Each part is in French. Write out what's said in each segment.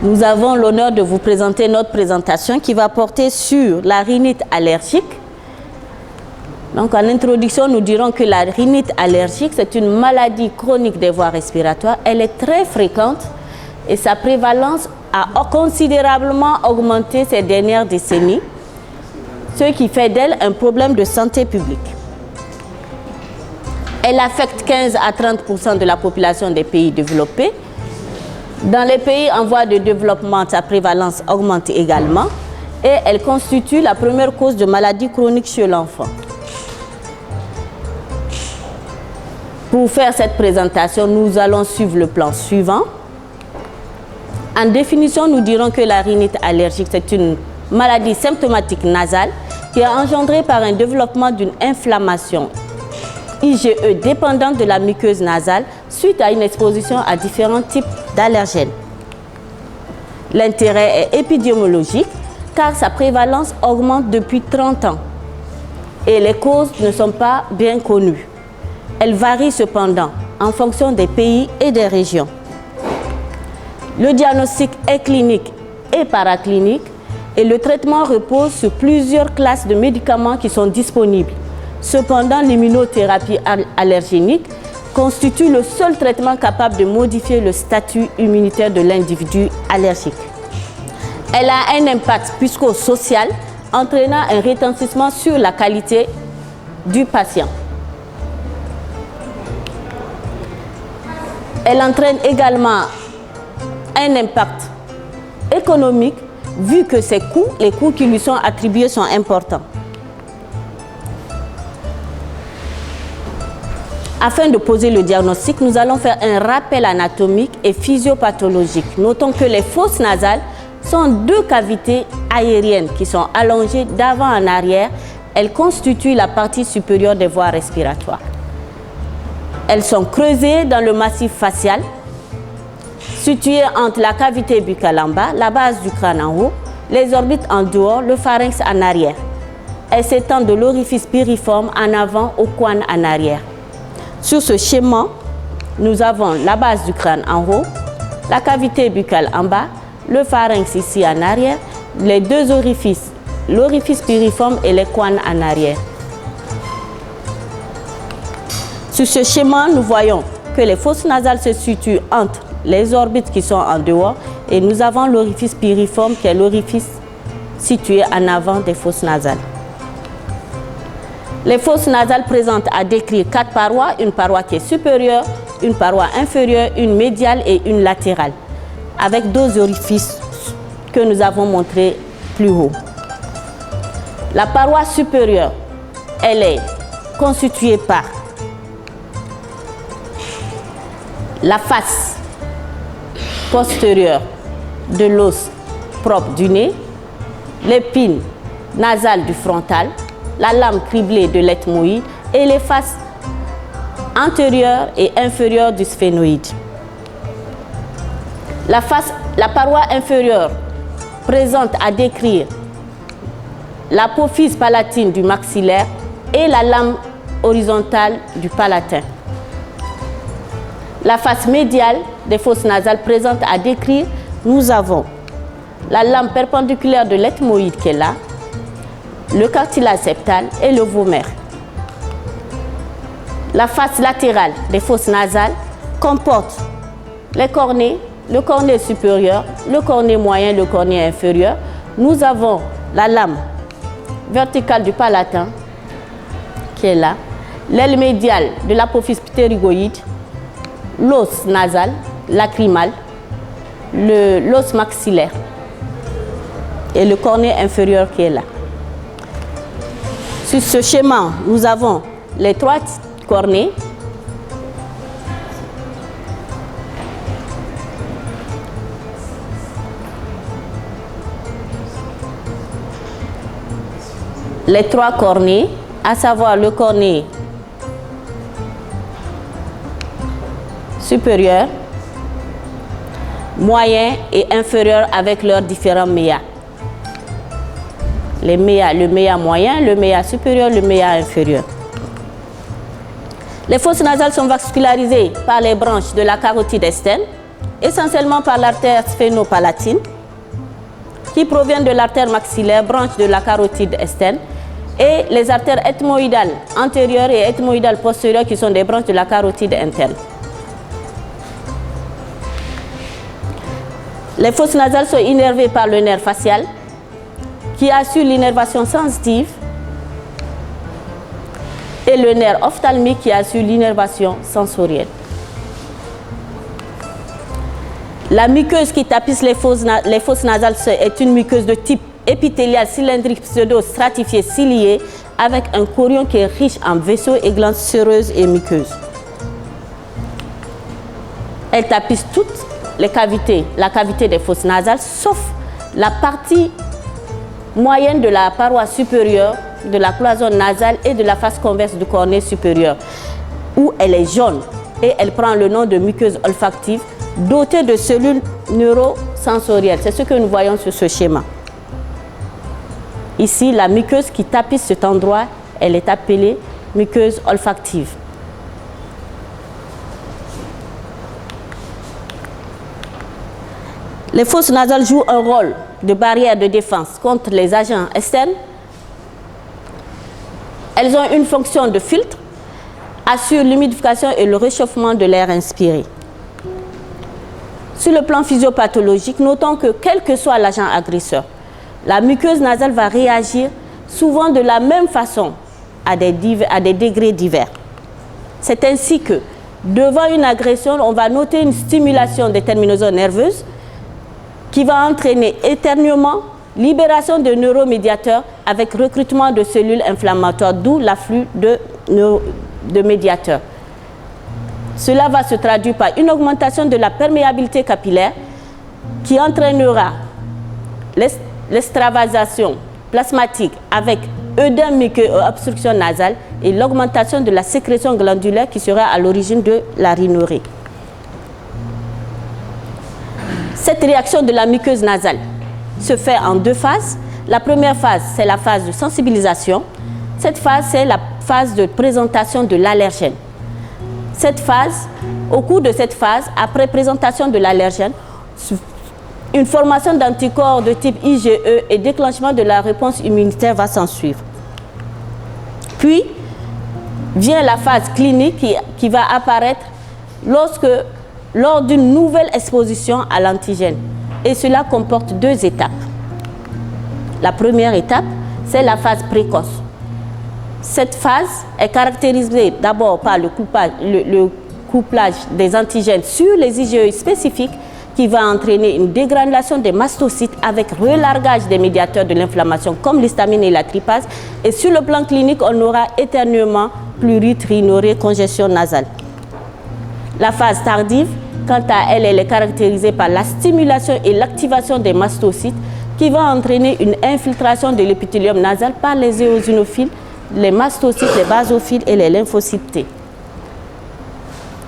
Nous avons l'honneur de vous présenter notre présentation qui va porter sur la rhinite allergique. Donc, en introduction, nous dirons que la rhinite allergique, c'est une maladie chronique des voies respiratoires. Elle est très fréquente et sa prévalence a considérablement augmenté ces dernières décennies, ce qui fait d'elle un problème de santé publique. Elle affecte 15 à 30% de la population des pays développés. Dans les pays en voie de développement, sa prévalence augmente également et elle constitue la première cause de maladie chronique chez l'enfant. Pour faire cette présentation, nous allons suivre le plan suivant. En définition, nous dirons que la rhinite allergique, c'est une maladie symptomatique nasale qui est engendrée par un développement d'une inflammation IgE dépendante de la muqueuse nasale suite à une exposition à différents types d'allergènes. L'intérêt est épidémiologique car sa prévalence augmente depuis 30 ans et les causes ne sont pas bien connues. Elle varie cependant en fonction des pays et des régions. Le diagnostic est clinique et paraclinique et le traitement repose sur plusieurs classes de médicaments qui sont disponibles. Cependant, l'immunothérapie allergénique constitue le seul traitement capable de modifier le statut immunitaire de l'individu allergique. Elle a un impact psychosocial entraînant un retentissement sur la qualité du patient. Elle entraîne également un impact économique vu que les coûts qui lui sont attribués sont importants. Afin de poser le diagnostic, nous allons faire un rappel anatomique et physiopathologique. Notons que les fosses nasales sont deux cavités aériennes qui sont allongées d'avant en arrière. Elles constituent la partie supérieure des voies respiratoires. Elles sont creusées dans le massif facial, situées entre la cavité buccale en bas, la base du crâne en haut, les orbites en dehors, le pharynx en arrière. Elles s'étendent de l'orifice piriforme en avant au coin en arrière. Sur ce schéma, nous avons la base du crâne en haut, la cavité buccale en bas, le pharynx ici en arrière, les deux orifices, l'orifice piriforme et les coins en arrière. Sur ce schéma, nous voyons que les fosses nasales se situent entre les orbites qui sont en dehors et nous avons l'orifice piriforme qui est l'orifice situé en avant des fosses nasales. Les fosses nasales présentent à décrire 4 parois, une paroi qui est supérieure, une paroi inférieure, une médiale et une latérale, avec 2 orifices que nous avons montrés plus haut. La paroi supérieure, elle est constituée par la face postérieure de l'os propre du nez, l'épine nasale du frontal, la lame criblée de l'ethmoïde et les faces antérieures et inférieures du sphénoïde. La paroi inférieure présente à décrire l'apophyse palatine du maxillaire et la lame horizontale du palatin. La face médiale des fosses nasales présente à décrire, nous avons la lame perpendiculaire de l'ethmoïde qui est là, le cartilage septal et le vomer. La face latérale des fosses nasales comporte les cornets, le cornet supérieur, le cornet moyen, le cornet inférieur. Nous avons la lame verticale du palatin qui est là, l'aile médiale de l'apophyse ptérygoïde, l'os nasal, lacrymal, l'os maxillaire et le cornet inférieur qui est là. Sur ce schéma, nous avons les 3 cornets. Les 3 cornets, à savoir le cornet supérieur, moyen et inférieur avec leurs différents méas. Le méa moyen, le méa supérieur, le méa inférieur. Les fosses nasales sont vascularisées par les branches de la carotide externe, essentiellement par l'artère sphénopalatine, qui provient de l'artère maxillaire, branche de la carotide externe, et les artères ethmoïdales antérieures et ethmoïdales postérieures, qui sont des branches de la carotide interne. Les fosses nasales sont innervées par le nerf facial, qui assure l'innervation sensitive, et le nerf ophtalmique qui assure l'innervation sensorielle. La muqueuse qui tapisse les fosses nasales est une muqueuse de type épithélial cylindrique pseudo-stratifié cilié avec un chorion qui est riche en vaisseaux et glandes séreuses et muqueuses. Elle tapisse toutes les cavités, la cavité des fosses nasales, sauf la partie moyenne de la paroi supérieure, de la cloison nasale et de la face convexe du cornet supérieur, où elle est jaune et elle prend le nom de muqueuse olfactive dotée de cellules neurosensorielles. C'est ce que nous voyons sur ce schéma. Ici, la muqueuse qui tapisse cet endroit, elle est appelée muqueuse olfactive. Les fosses nasales jouent un rôle de barrière de défense contre les agents externes. Elles ont une fonction de filtre, assurent l'humidification et le réchauffement de l'air inspiré. Sur le plan physiopathologique, notons que quel que soit l'agent agresseur, la muqueuse nasale va réagir souvent de la même façon à des degrés divers. C'est ainsi que, devant une agression, on va noter une stimulation des terminaisons nerveuses qui va entraîner éternuement, libération de neuromédiateurs avec recrutement de cellules inflammatoires, d'où l'afflux de médiateurs. Cela va se traduire par une augmentation de la perméabilité capillaire qui entraînera l'extravasation plasmatique avec œdème muqueux et obstruction nasale et l'augmentation de la sécrétion glandulaire qui sera à l'origine de la rhinorrhée. Cette réaction de la muqueuse nasale se fait en deux phases. La première phase, c'est la phase de sensibilisation. Cette phase, c'est la phase de présentation de l'allergène. Au cours de cette phase, après présentation de l'allergène, une formation d'anticorps de type IgE et déclenchement de la réponse immunitaire va s'en suivre. Puis vient la phase clinique qui va apparaître lors d'une nouvelle exposition à l'antigène. Et cela comporte deux étapes. La première étape, c'est la phase précoce. Cette phase est caractérisée d'abord par le couplage des antigènes sur les IgE spécifiques qui va entraîner une dégranulation des mastocytes avec relargage des médiateurs de l'inflammation comme l'histamine et la trypase. Et sur le plan clinique, on aura éternuement, plurite, rhinorrhée, congestion nasale. La phase tardive, quant à elle, elle est caractérisée par la stimulation et l'activation des mastocytes qui va entraîner une infiltration de l'épithélium nasal par les éosinophiles, les mastocytes, les basophiles et les lymphocytes T.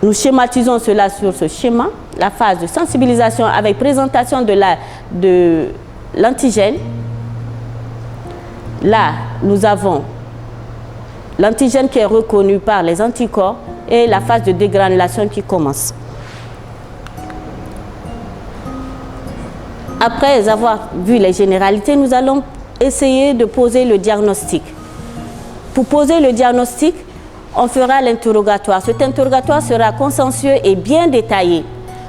Nous schématisons cela sur ce schéma, la phase de sensibilisation avec présentation de l'antigène. Là, nous avons l'antigène qui est reconnu par les anticorps et la phase de dégranulation qui commence. Après avoir vu les généralités, nous allons essayer de poser le diagnostic. Pour poser le diagnostic, on fera l'interrogatoire. Cet interrogatoire sera consensueux et bien détaillé.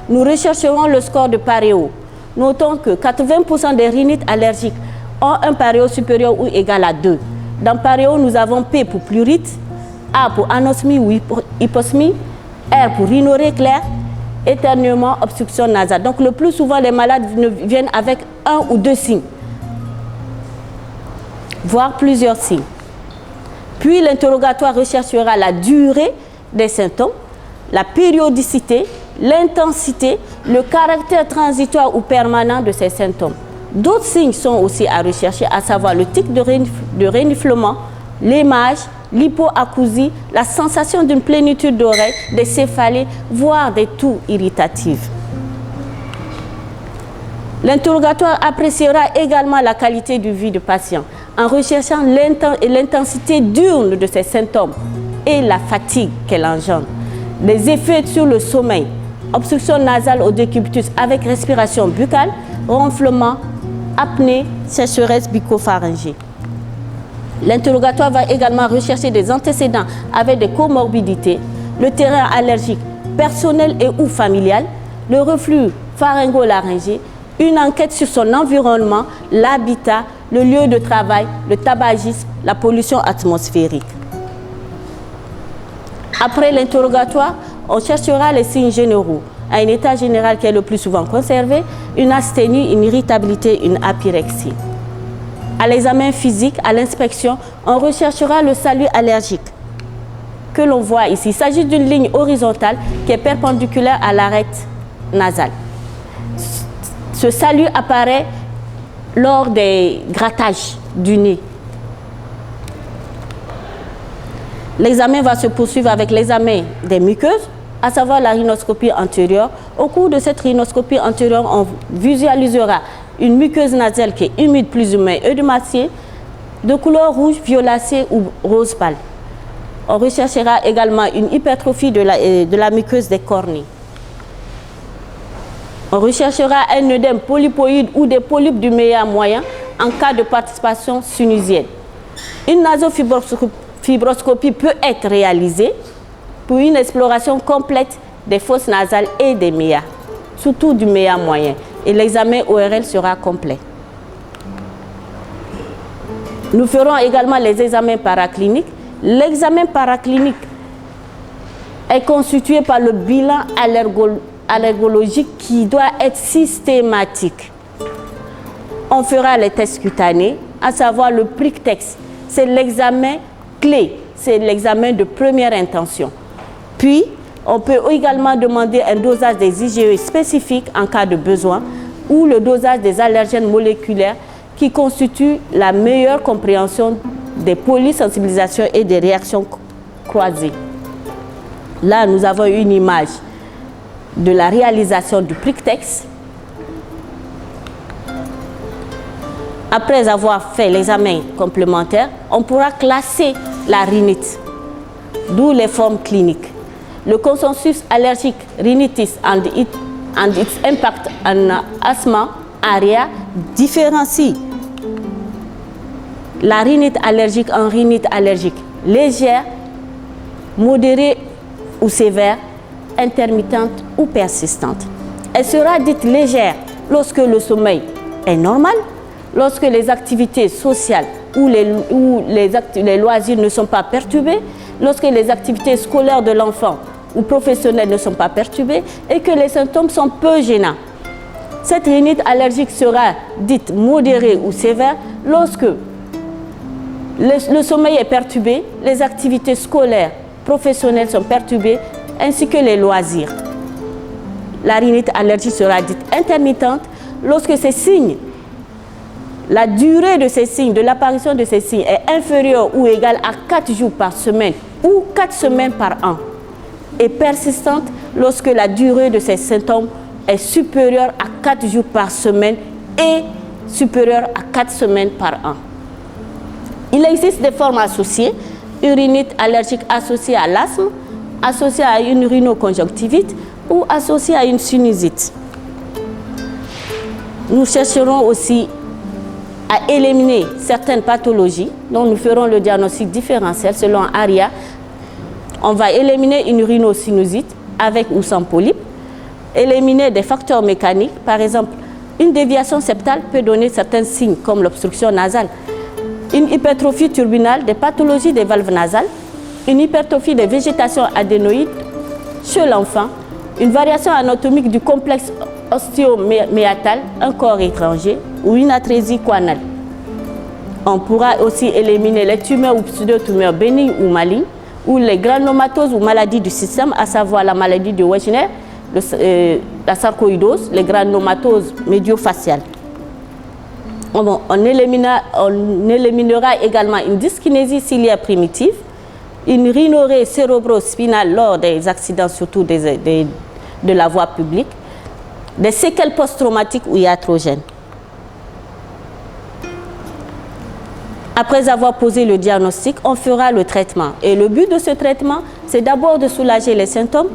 Nous rechercherons le score de Paréo. Notons que 80% des rhinites allergiques ont un Paréo supérieur ou égal à 2. Dans Paréo, nous avons P pour plurite, A pour anosmie ou hyposmie, R pour rhinorrhée claire, éternuement, obstruction nasale. Donc le plus souvent, les malades viennent avec un ou deux signes, voire plusieurs signes. Puis l'interrogatoire recherchera la durée des symptômes, la périodicité, l'intensité, le caractère transitoire ou permanent de ces symptômes. D'autres signes sont aussi à rechercher, à savoir le tic de reniflement, l'émage, l'hypoacousie, la sensation d'une plénitude d'oreille, des céphalées, voire des toux irritatives. L'interrogatoire appréciera également la qualité de vie du patient en recherchant l'intensité diurne de ses symptômes et la fatigue qu'elle engendre, les effets sur le sommeil, obstruction nasale au décubitus avec respiration buccale, ronflement, apnée, sécheresse bucco-pharyngée. L'interrogatoire va également rechercher des antécédents avec des comorbidités, le terrain allergique personnel et ou familial, le reflux pharyngo-laryngé, une enquête sur son environnement, l'habitat, le lieu de travail, le tabagisme, la pollution atmosphérique. Après l'interrogatoire, on cherchera les signes généraux, un état général qui est le plus souvent conservé, une asthénie, une irritabilité, une apyrexie. À l'examen physique, à l'inspection, on recherchera le salut allergique que l'on voit ici. Il s'agit d'une ligne horizontale qui est perpendiculaire à l'arête nasale. Ce salut apparaît lors des grattages du nez. L'examen va se poursuivre avec l'examen des muqueuses, à savoir la rhinoscopie antérieure. Au cours de cette rhinoscopie antérieure, on visualisera une muqueuse nasale qui est humide plus ou moins œdématée, de couleur rouge, violacée ou rose pâle. On recherchera également une hypertrophie de la muqueuse des cornées. On recherchera un œdème polypoïde ou des polypes du méa moyen en cas de participation sinusienne. Une nasofibroscopie peut être réalisée pour une exploration complète des fosses nasales et des méas, surtout du méa moyen, et l'examen ORL sera complet. Nous ferons également les examens paracliniques. L'examen paraclinique est constitué par le bilan allergologique qui doit être systématique. On fera les tests cutanés, à savoir le PRIC-TEX. C'est l'examen clé, c'est l'examen de première intention. Puis, on peut également demander un dosage des IgE spécifiques en cas de besoin ou le dosage des allergènes moléculaires qui constituent la meilleure compréhension des polysensibilisations et des réactions croisées. Là, nous avons une image de la réalisation du PRIC-TEX. Après avoir fait l'examen complémentaire, on pourra classer la rhinite, d'où les formes cliniques. Le consensus allergique rhinitis and its impact on asthma area différencie la rhinite allergique en rhinite allergique légère, modérée ou sévère, intermittente ou persistante. Elle sera dite légère lorsque le sommeil est normal, lorsque les activités sociales ou les loisirs ne sont pas perturbés, lorsque les activités scolaires de l'enfant ou professionnelles ne sont pas perturbées et que les symptômes sont peu gênants. Cette rhinite allergique sera dite modérée ou sévère lorsque le sommeil est perturbé, les activités scolaires, professionnelles sont perturbées, ainsi que les loisirs. La rhinite allergique sera dite intermittente lorsque ces signes, la durée de ces signes, de l'apparition de ces signes est inférieure ou égale à 4 jours par semaine ou 4 semaines par an, et persistante lorsque la durée de ces symptômes est supérieure à 4 jours par semaine et supérieure à 4 semaines par an. Il existe des formes associées, une rhinite allergique associée à l'asthme, associée à une rhinoconjonctivite ou associée à une sinusite. Nous chercherons aussi à éliminer certaines pathologies dont nous ferons le diagnostic différentiel selon ARIA. On va éliminer une rhinosinusite avec ou sans polype, éliminer des facteurs mécaniques, par exemple une déviation septale peut donner certains signes comme l'obstruction nasale, une hypertrophie turbinale, des pathologies des valves nasales, une hypertrophie des végétations adénoïdes chez l'enfant, une variation anatomique du complexe ostéoméatal, un corps étranger, ou une atrésie choanale. On pourra aussi éliminer les tumeurs ou pseudotumeurs bénignes ou malignes, ou les granulomatoses ou maladies du système, à savoir la maladie de Wegener, la sarcoïdose, les granulomatoses médiofaciales. On éliminera également une dyskinésie ciliaire primitive, une rhinorrhée cérébrospinale lors des accidents, surtout de la voie publique, des séquelles post-traumatiques ou iatrogènes. Après avoir posé le diagnostic, on fera le traitement. Et le but de ce traitement, c'est d'abord de soulager les symptômes,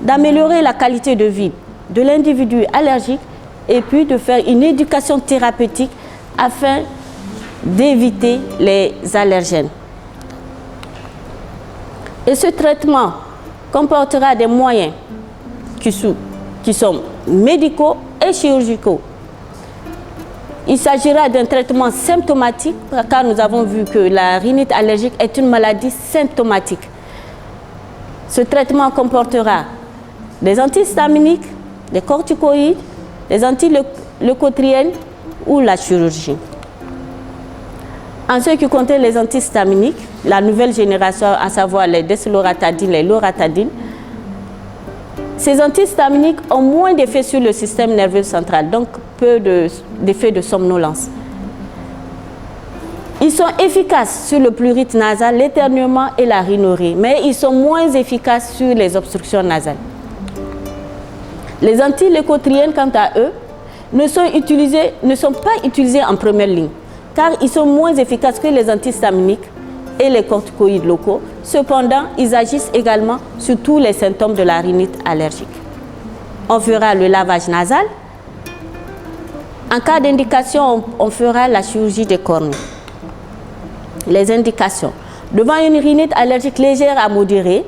d'améliorer la qualité de vie de l'individu allergique et puis de faire une éducation thérapeutique afin d'éviter les allergènes. Et ce traitement comportera des moyens qui sont médicaux et chirurgicaux. Il s'agira d'un traitement symptomatique, car nous avons vu que la rhinite allergique est une maladie symptomatique. Ce traitement comportera des antihistaminiques, des corticoïdes, des antileucotriènes ou la chirurgie. En ce qui concerne les antihistaminiques, la nouvelle génération, à savoir les desloratadines, les loratadines, ces antihistaminiques ont moins d'effet sur le système nerveux central, donc peu d'effet de somnolence. Ils sont efficaces sur le prurite nasal, l'éternuement et la rhinorrhée, mais ils sont moins efficaces sur les obstructions nasales. Les antileucotriènes, quant à eux, ne sont pas utilisés en première ligne, car ils sont moins efficaces que les antihistaminiques et les corticoïdes locaux. Cependant, ils agissent également sur tous les symptômes de la rhinite allergique. On fera le lavage nasal. En cas d'indication, on fera la chirurgie des cornées. Les indications. Devant une rhinite allergique légère à modérée,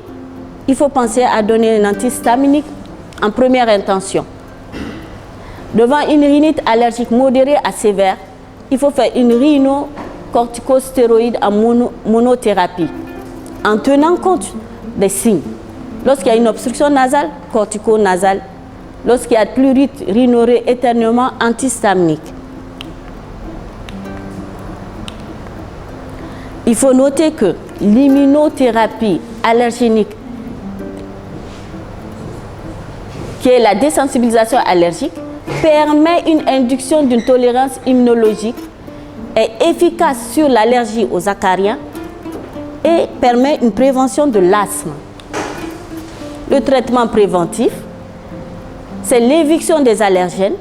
il faut penser à donner un antihistaminique en première intention. Devant une rhinite allergique modérée à sévère, il faut faire une rhinocorticostéroïde en monothérapie, en tenant compte des signes. Lorsqu'il y a une obstruction nasale, cortico-nasale. Lorsqu'il y a prurite, rhinorrhée, éternuement, antihistaminique. Il faut noter que l'immunothérapie allergénique, qui est la désensibilisation allergique, permet une induction d'une tolérance immunologique, est efficace sur l'allergie aux acariens et permet une prévention de l'asthme. Le traitement préventif, c'est l'éviction des allergènes,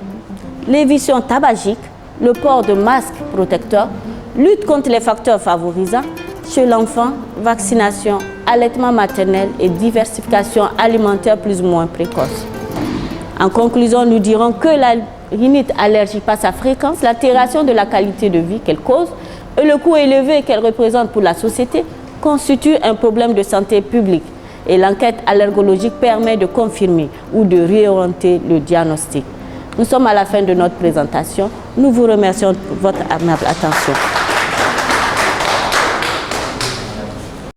l'éviction tabagique, le port de masques protecteurs, lutte contre les facteurs favorisants chez l'enfant, vaccination, allaitement maternel et diversification alimentaire plus ou moins précoce. En conclusion, nous dirons que la rhinite allergique par sa fréquence, l'altération de la qualité de vie qu'elle cause et le coût élevé qu'elle représente pour la société constituent un problème de santé publique. Et l'enquête allergologique permet de confirmer ou de réorienter le diagnostic. Nous sommes à la fin de notre présentation. Nous vous remercions pour votre aimable attention.